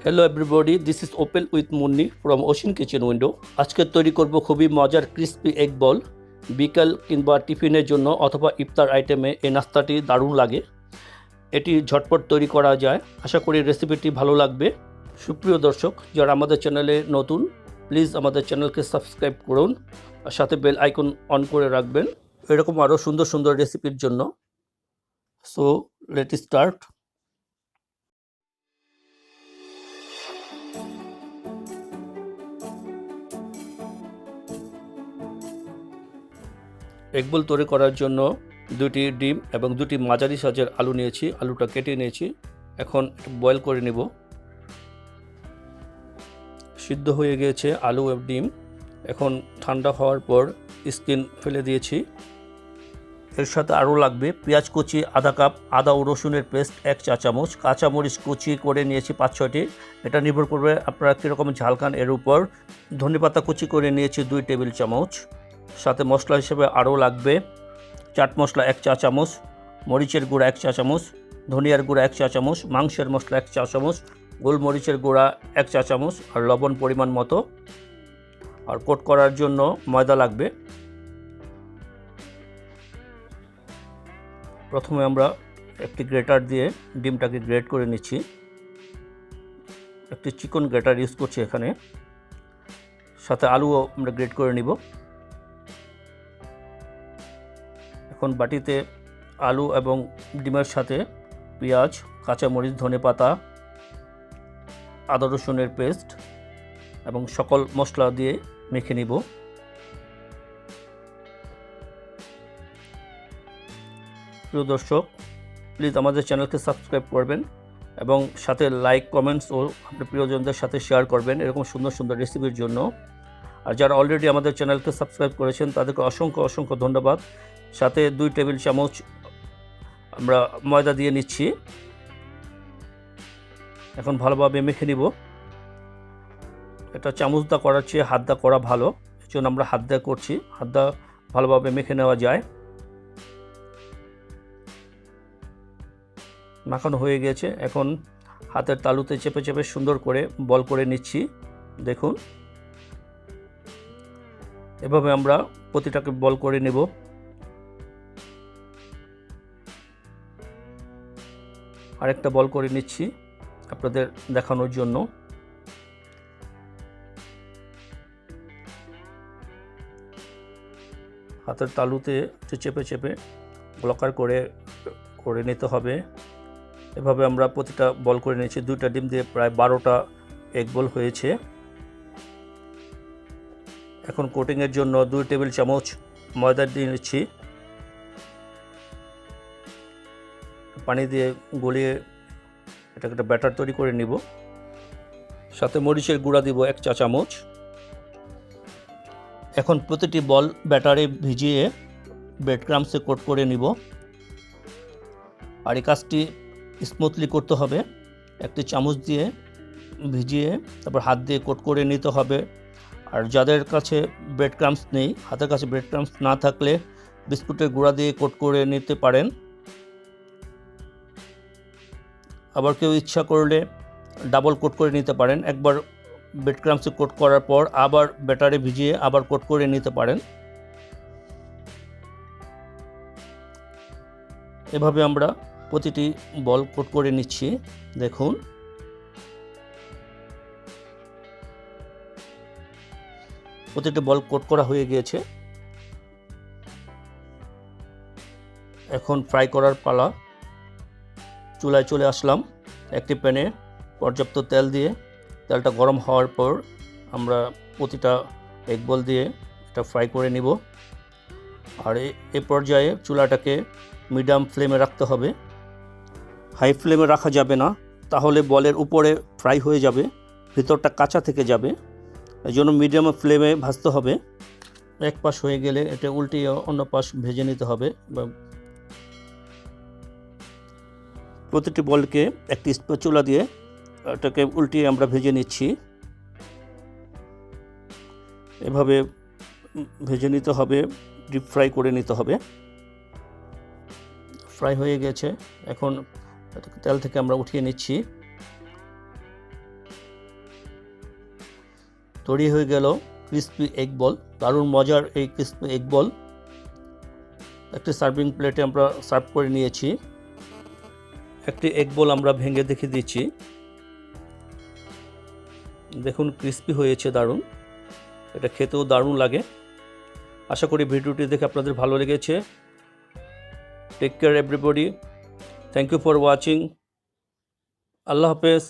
Hello everybody, this is open with Munni from ocean kitchen window. আজকে তৈরি করব খুবই মজার ক্রিস্পি এগ বল। বিকাল কিংবা টিফিনের জন্য অথবা ইফতার আইটেমে এই নাস্তাটি দারুণ লাগে। এটি ঝটপট তৈরি করা যায়। আশা করি রেসিপিটি ভালো লাগবে। সুপ্রিয় দর্শক, যারা আমাদের চ্যানেলে নতুন, প্লিজ আমাদের চ্যানেলকে সাবস্ক্রাইব করুন আর সাথে বেল আইকন অন করে রাখবেন এরকম আরও সুন্দর সুন্দর রেসিপির জন্য। So let start. এগ বল তৈরি করার জন্য দুটি ডিম এবং দুটি মাঝারি সাইজের আলু নিয়েছি। আলুটা কেটে নিয়েছি, এখন বয়েল করে নেব। সিদ্ধ হয়ে গিয়েছে আলু এবং ডিম। এখন ঠান্ডা হওয়ার পর স্কিন ফেলে দিয়েছি। এর সাথে আরও লাগবে পেঁয়াজ কুচি আধা কাপ, আদা ও রসুনের পেস্ট 1 চা চামচ, কাঁচামরিচ কুচি করে নিয়েছি 5-6টি। এটা নির্ভর করবে আপনারা কীরকম ঝাল খান এর উপর। ধনেপাতা কুচি করে নিয়েছি 2 টেবিল চামচ। সাথে মশলা হিসেবে আরও লাগবে চাট মশলা 1 চা চামচ, মরিচের গুঁড়া 1 চা চামচ, ধনিয়ার গুঁড়া 1 চা চামচ, মাংসের মশলা 1 চা চামচ, গোলমরিচের গুঁড়া 1 চা চামচ আর লবণ পরিমাণ মতো। আর কোট করার জন্য ময়দা লাগবে। প্রথমে আমরা একটি গ্রেটার দিয়ে ডিমটাকে গ্রেট করে নিচ্ছি। একটি চিকন গ্রেটার ইউজ করছি এখানে। সাথে আলুও আমরা গ্রেট করে নিব। এখন বাটিতে আলু এবং ডিমের সাথে পেঁয়াজ, কাঁচামরিচ, ধনেপাতা, আদা রসুনের পেস্ট এবং সকল মশলা দিয়ে মেখে নিব। প্রিয় দর্শক, প্লিজ আমাদের চ্যানেলকে সাবস্ক্রাইব করবেন এবং সাথে লাইক, কমেন্টস ও আপনার প্রিয়জনদের সাথে শেয়ার করবেন এরকম সুন্দর সুন্দর রেসিপির জন্য। আর যারা অলরেডি আমাদের চ্যানেলকে সাবস্ক্রাইব করেছেন তাদেরকে অসংখ্য অসংখ্য ধন্যবাদ। সাথে 2 টেবিল চামচ আমরা ময়দা দিয়ে নিচ্ছি। এখন ভালোভাবে মেখে নিব। এটা চামচ দা করার চেয়ে হাত দা করা ভালো, এই জন্য আমরা হাত দা করছি। হাত দা ভালোভাবে মেখে নেওয়া যায়। মাখানো হয়ে গেছে। এখন হাতের তালুতে চেপে চেপে সুন্দর করে বল করে নিচ্ছি। দেখুন, এভাবে আমরা প্রতিটাকে বল করে নেব। আরেকটা বল করে নিচ্ছি আপনাদের দেখানোর জন্য। হাতের তালুতে চেপে চেপে ব্লকার করে নিতে হবে। এভাবে আমরা প্রতিটা বল করে নিয়েছি। 2টা ডিম দিয়ে প্রায় 12টা এগ বল হয়েছে। এখন কোটিংয়ের জন্য 2 টেবিল চামচ ময়দা দিয়ে নিচ্ছি। পানি দিয়ে গলিয়ে এটাকে একটা ব্যাটার তৈরি করে নিব। সাথে মরিচের গুঁড়া দিব 1 চা চামচ। এখন প্রতিটি বল ব্যাটারে ভিজিয়ে ব্রেড ক্রাম্বসে কোট করে নিব। আর এই কাজটি স্মুথলি করতে হবে। একটি চামচ দিয়ে ভিজিয়ে তারপর হাত দিয়ে কোট করে নিতে হবে। আর যাদের কাছে ব্রেড ক্রাম্বস নেই, হাতের কাছে ব্রেড ক্রাম্বস না থাকলে বিস্কুটের গুঁড়া দিয়ে কোট করে নিতে পারেন। আবার কেউ ইচ্ছা করলে ডাবল কোট করে নিতে পারেন। একবার ব্রেড ক্রাম্বসে কোট করার পর আবার ব্যাটারে ভিজিয়ে আবার কোট করে নিতে পারেন। এভাবে আমরা প্রতিটি বল কোট করে নিচ্ছি। দেখুন, প্রতিটি বল কোট করা হয়ে গিয়েছে। এখন ফ্রাই করার পালা। চুলায় চলে আসলাম। একটি প্যানে পর্যাপ্ত তেল দিয়ে তেলটা গরম হওয়ার পর আমরা প্রতিটা এগ বল দিয়ে এটা ফ্রাই করে নিব। আর এই পর্যায়ে চুলাটাকে মিডিয়াম ফ্লেমে রাখতে হবে। হাই ফ্লেমে রাখা যাবে না, তাহলে বলের উপরে ফ্রাই হয়ে যাবে, ভিতরটা কাঁচা থেকে যাবে। এই জন্য মিডিয়াম ফ্লেমে ভাজতে হবে। এক পাশ হয়ে গেলে এটা উল্টিয়ে অন্য পাশ ভেজে নিতে হবে। প্রতিটি বলকে একটি স্প্যাচুলা দিয়ে এটাকে উল্টিয়ে আমরা ভেজে নিচ্ছি। এভাবে ভেজে নিতে হবে, ডিপ ফ্রাই করে নিতে হবে। ফ্রাই হয়ে গেছে। এখন তেল থেকে আমরা উঠিয়ে নিচ্ছি। তৈরি হয়ে গেল ক্রিস্পি এগ বল। দারুণ মজার এই ক্রিস্পি এগ বল একটি সার্ভিং প্লেটে আমরা সার্ভ করে নিয়েছি। একটি এগ বল আমরা ভেঙে দেখিয়ে দিচ্ছি। দেখুন ক্রিস্পি হয়েছে দারুণ, এটা খেতেও দারুণ লাগে। আশা করি ভিডিওটি দেখে আপনাদের ভালো লেগেছে। Take care everybody, thank you for watching. আল্লাহ হাফেজ।